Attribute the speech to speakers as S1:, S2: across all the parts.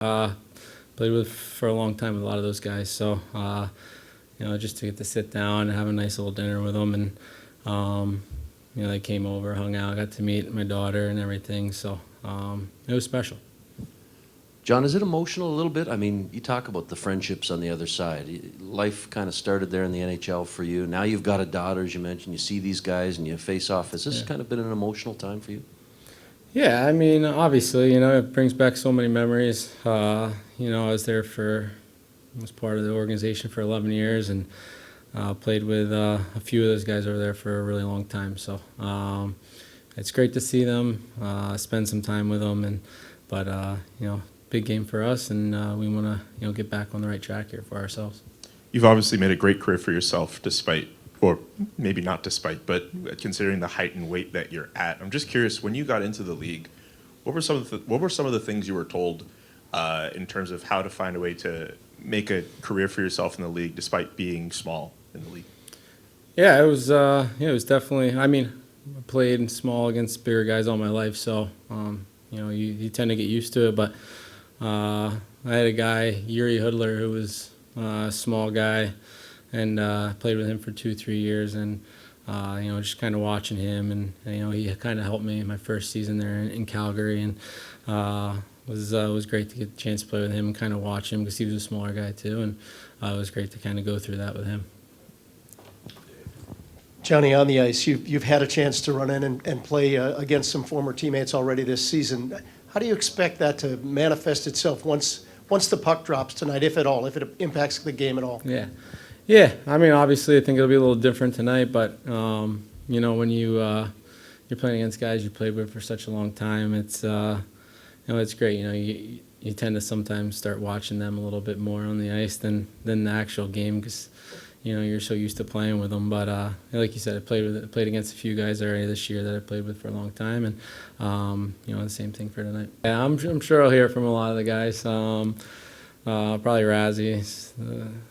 S1: Played with for a long time with a lot of those guys. So, just to get to sit down and have a nice little dinner with them, and they came over, hung out, got to meet my daughter and everything. So it was special.
S2: John, is it emotional a little bit? I mean, you talk about the friendships on the other side. Life kind of started there in the NHL for you. Now you've got a daughter, as you mentioned. You see these guys and you face off. Has this kind of been an emotional time for you?
S1: Yeah, I mean, obviously, it brings back so many memories. I was there was part of the organization for 11 years and played with a few of those guys over there for a really long time. So it's great to see them, spend some time with them, but big game for us, and we want to get back on the right track here for ourselves.
S3: You've obviously made a great career for yourself, despite, or maybe not despite, but considering the height and weight that you're at. I'm just curious, when you got into the league, what were some of the things you were told in terms of how to find a way to make a career for yourself in the league, despite being small in the league?
S1: Yeah, it was definitely. I mean, I played small against bigger guys all my life, so you tend to get used to it. But I had a guy, Yuri Hudler, who was a small guy, and played with him for 2-3 years, and just kind of watching him, and he kind of helped me in my first season there in Calgary, and was great to get the chance to play with him and kind of watch him because he was a smaller guy too, and it was great to kind of go through that with him.
S4: Johnny, on the ice, you've had a chance to run in and play against some former teammates already this season. How do you expect that to manifest itself once the puck drops tonight, if at all, if it impacts the game at all?
S1: Yeah. I mean, obviously, I think it'll be a little different tonight, but when you're playing against guys you played with for such a long time, it's it's great. You tend to sometimes start watching them a little bit more on the ice than the actual game because you're so used to playing with them. But like you said, I played against a few guys already this year that I played with for a long time, and the same thing for tonight. Yeah, I'm sure I'll hear from a lot of the guys. Probably Razzie,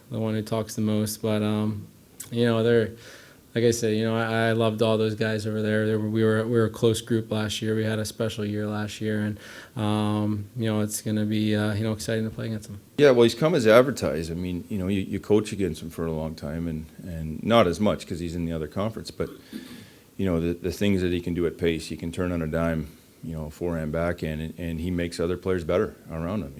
S1: the one who talks the most. But they're, like I said, I loved all those guys over there. We were a close group last year. We had a special year last year, and it's going to be exciting to play against them.
S5: Yeah, well, he's come as advertised. I mean, you coach against him for a long time, and not as much because he's in the other conference. But the things that he can do at pace, he can turn on a dime, forehand, backhand, and he makes other players better around him.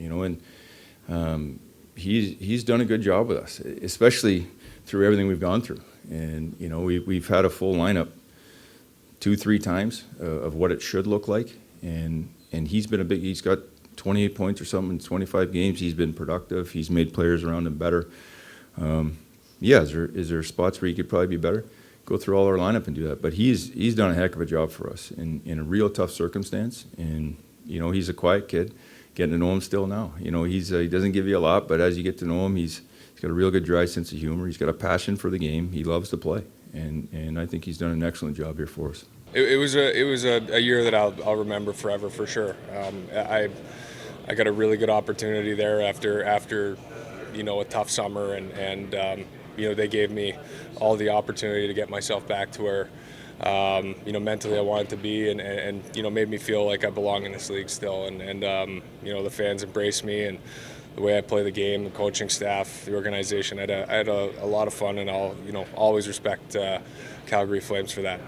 S5: And he's done a good job with us, especially through everything we've gone through. And we've had a full lineup 2-3 times of what it should look like, and he's got 28 points or something in 25 games. He's been productive. He's made players around him better. Is there spots where he could probably be better? Go through all our lineup and do that. But he's done a heck of a job for us in a real tough circumstance. And he's a quiet kid. Getting to know him still now. He doesn't give you a lot, but as you get to know him, he's got a real good dry sense of humor. He's got a passion for the game. He loves to play, and I think he's done an excellent job here for us.
S6: It was a year that I'll remember forever for sure. I got a really good opportunity there after a tough summer, and they gave me all the opportunity to get myself back to where mentally I wanted to be, and made me feel like I belong in this league still, and the fans embraced me, and the way I play the game, the coaching staff, the organization. I had a lot of fun, and I'll always respect Calgary Flames for that.